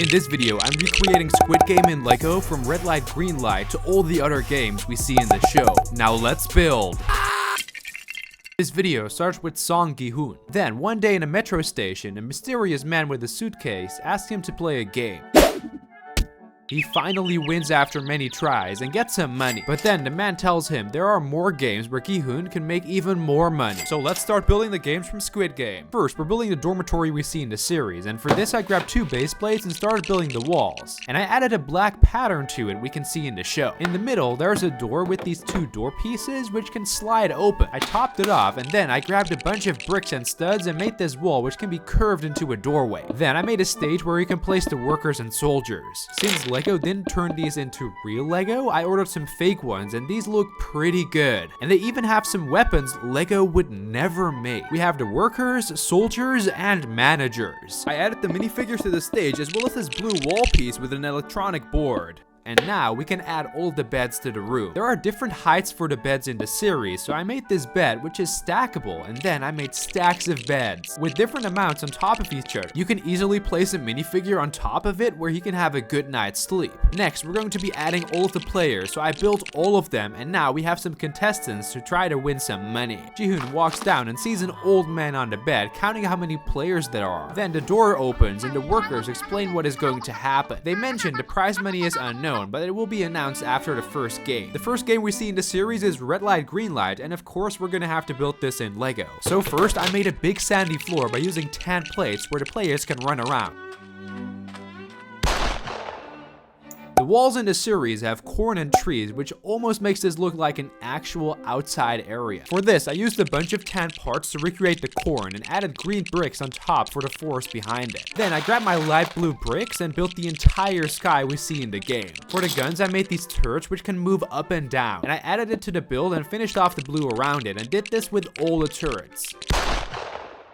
In this video, I'm recreating Squid Game in LEGO from red light, green light to all the other games we see in the show. Now let's build! This video starts with Song Gi-hoon. Then, one day in a metro station, a mysterious man with a suitcase asks him to play a game. He finally wins after many tries and gets some money. But then the man tells him there are more games where Gi-hoon can make even more money. So let's start building the games from Squid Game. First, we're building the dormitory we see in the series, and for this I grabbed 2 base plates and started building the walls. And I added a black pattern to it we can see in the show. In the middle, there's a door with these 2 door pieces which can slide open. I topped it off, and then I grabbed a bunch of bricks and studs and made this wall which can be curved into a doorway. Then I made a stage where you can place the workers and soldiers. Since LEGO didn't turn these into real LEGO, I ordered some fake ones, and these look pretty good. And they even have some weapons LEGO would never make. We have the workers, soldiers, and managers. I added the minifigures to the stage as well as this blue wall piece with an electronic board. And now we can add all the beds to the room. There are different heights for the beds in the series, so I made this bed which is stackable, and then I made stacks of beds with different amounts on top of each other. You can easily place a minifigure on top of it where he can have a good night's sleep. Next, we're going to be adding all of the players, so I built all of them, and now we have some contestants to try to win some money. Ji-hoon walks down and sees an old man on the bed counting how many players there are. Then the door opens and the workers explain what is going to happen. They mention the prize money is unknown, but it will be announced after the first game. The first game we see in the series is red light, green light, and of course we're gonna have to build this in LEGO. So first, I made a big sandy floor by using tan plates where the players can run around. The walls in the series have corn and trees, which almost makes this look like an actual outside area. For this, I used a bunch of tan parts to recreate the corn and added green bricks on top for the forest behind it. Then I grabbed my light blue bricks and built the entire sky we see in the game. For the guns, I made these turrets which can move up and down, and I added it to the build and finished off the blue around it and did this with all the turrets.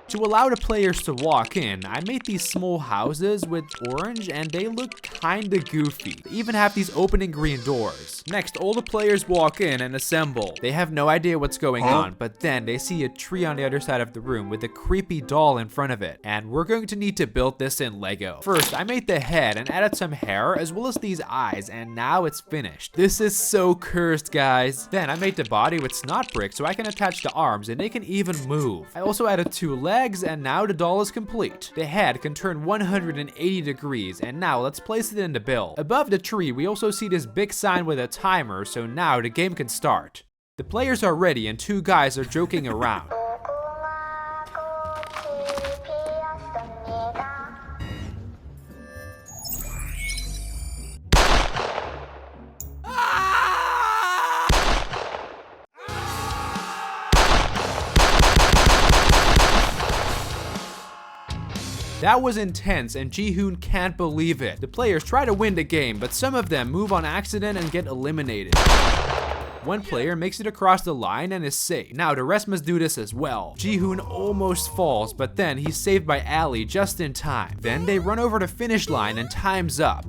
To allow the players to walk in, I made these small houses with orange, and they look kinda goofy. They even have these opening green doors. Next, all the players walk in and assemble. They have no idea what's going on, but then they see a tree on the other side of the room with a creepy doll in front of it, and we're going to need to build this in LEGO. First, I made the head and added some hair as well as these eyes, and now it's finished. This is so cursed, guys. Then I made the body with snot bricks so I can attach the arms and they can even move. I also added 2 legs, and now the doll is complete. The head can turn 180 degrees, and now let's place it in the build. Above the tree, we also see this big sign with a timer, so now the game can start. The players are ready and 2 guys are joking around. That was intense, and Ji-hoon can't believe it. The players try to win the game, but some of them move on accident and get eliminated. One player makes it across the line and is safe. Now the rest must do this as well. Ji-hoon almost falls, but then he's saved by Ali just in time. Then they run over the finish line and time's up.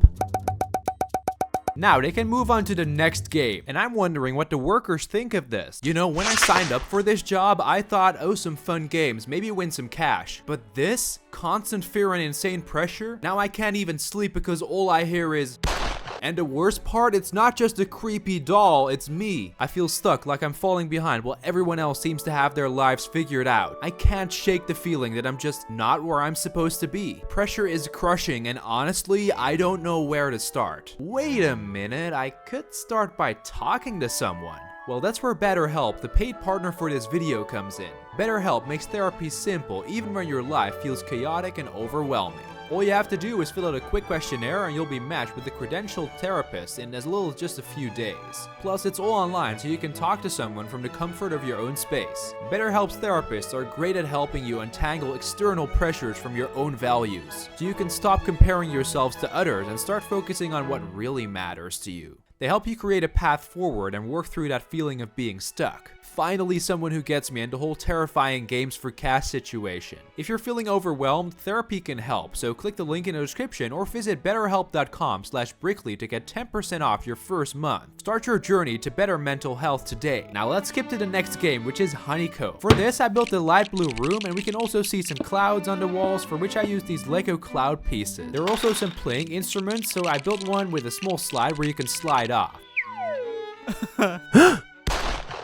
Now they can move on to the next game, and I'm wondering what the workers think of this. You know, when I signed up for this job, I thought, oh, some fun games, maybe win some cash. But this? Constant fear and insane pressure? Now I can't even sleep because all I hear is... And the worst part, it's not just a creepy doll, it's me. I feel stuck, like I'm falling behind while everyone else seems to have their lives figured out. I can't shake the feeling that I'm just not where I'm supposed to be. Pressure is crushing, and honestly, I don't know where to start. Wait a minute, I could start by talking to someone. Well, that's where BetterHelp, the paid partner for this video, comes in. BetterHelp makes therapy simple even when your life feels chaotic and overwhelming. All you have to do is fill out a quick questionnaire and you'll be matched with a credentialed therapist in as little as just a few days. Plus, it's all online so you can talk to someone from the comfort of your own space. BetterHelp's therapists are great at helping you untangle external pressures from your own values, so you can stop comparing yourselves to others and start focusing on what really matters to you. They help you create a path forward and work through that feeling of being stuck. finally someone who gets me into whole terrifying games for cash situation. If you're feeling overwhelmed, therapy can help, so click the link in the description or visit betterhelp.com/Brickley to get 10% off your first month. Start your journey to better mental health today. Now let's skip to the next game, which is Honeycomb. For this, I built a light blue room, and we can also see some clouds on the walls, for which I used these Lego cloud pieces. There are also some playing instruments, so I built one with a small slide where you can slide off.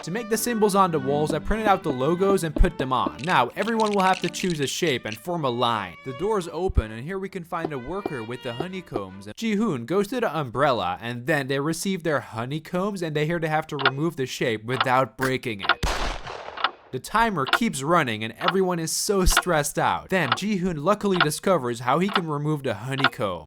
To make the symbols on the walls, I printed out the logos and put them on. Now, everyone will have to choose a shape and form a line. The doors open, and here we can find a worker with the honeycombs. Ji-hoon goes to the umbrella, and then they receive their honeycombs, and they have to remove the shape without breaking it. The timer keeps running, and everyone is so stressed out. Then, Ji-hoon luckily discovers how he can remove the honeycomb.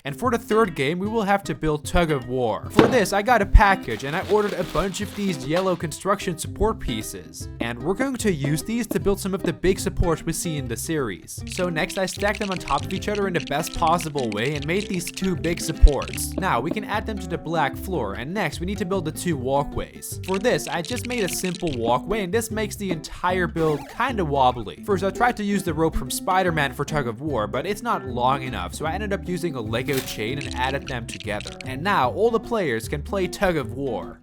And for the third game, we will have to build Tug of War. For this, I got a package and I ordered a bunch of these yellow construction support pieces. And we're going to use these to build some of the big supports we see in the series. So next, I stacked them on top of each other in the best possible way and made these two big supports. Now, we can add them to the black floor, and next, we need to build the two walkways. For this, I just made a simple walkway, and this makes the entire build kinda wobbly. First, I tried to use the rope from Spider-Man for Tug of War, but it's not long enough, so I ended up using a Lego chain and added them together. And now all the players can play Tug of War.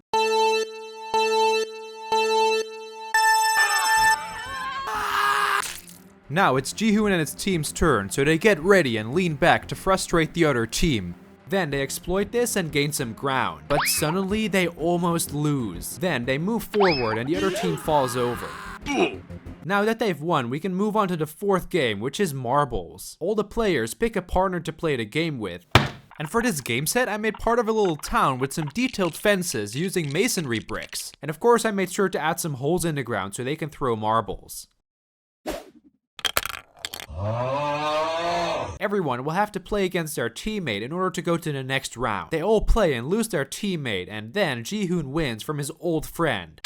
Now it's Ji-hoon and his team's turn, so they get ready and lean back to frustrate the other team. Then they exploit this and gain some ground, but suddenly they almost lose. Then they move forward and the other team falls over. Now that they've won, we can move on to the fourth game, which is marbles. All the players pick a partner to play the game with. And for this game set, I made part of a little town with some detailed fences using masonry bricks. And of course, I made sure to add some holes in the ground so they can throw marbles. Everyone will have to play against their teammate in order to go to the next round. They all play and lose their teammate, and then Ji-hoon wins from his old friend.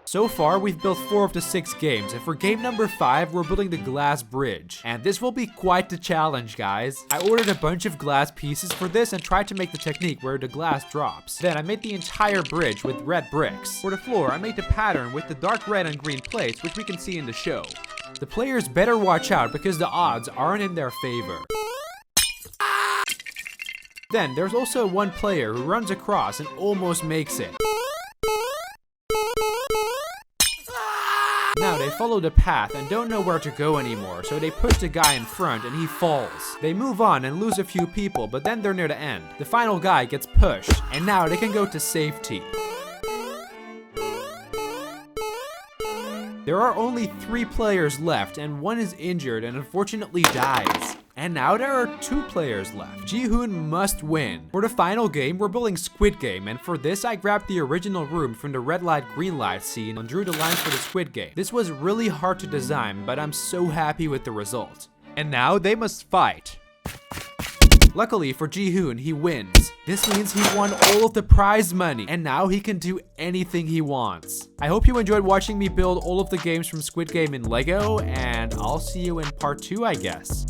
So far, we've built 4 of the 6 games, and for game number 5, we're building the glass bridge. And this will be quite the challenge, guys. I ordered a bunch of glass pieces for this and tried to make the technique where the glass drops. Then I made the entire bridge with red bricks. For the floor, I made the pattern with the dark red and green plates, which we can see in the show. The players better watch out because the odds aren't in their favor. Then there's also one player who runs across and almost makes it. Now they follow the path and don't know where to go anymore, so they push the guy in front and he falls. They move on and lose a few people, but then they're near the end. The final guy gets pushed, and now they can go to safety. There are only 3 players left, and one is injured and unfortunately dies. And now there are 2 players left. Ji-hoon must win. For the final game, we're building Squid Game, and for this I grabbed the original room from the red light green light scene and drew the lines for the Squid Game. This was really hard to design, but I'm so happy with the result. And now they must fight. Luckily for Ji-hoon, he wins. This means he won all of the prize money, and now he can do anything he wants. I hope you enjoyed watching me build all of the games from Squid Game in Lego, and I'll see you in part 2, I guess.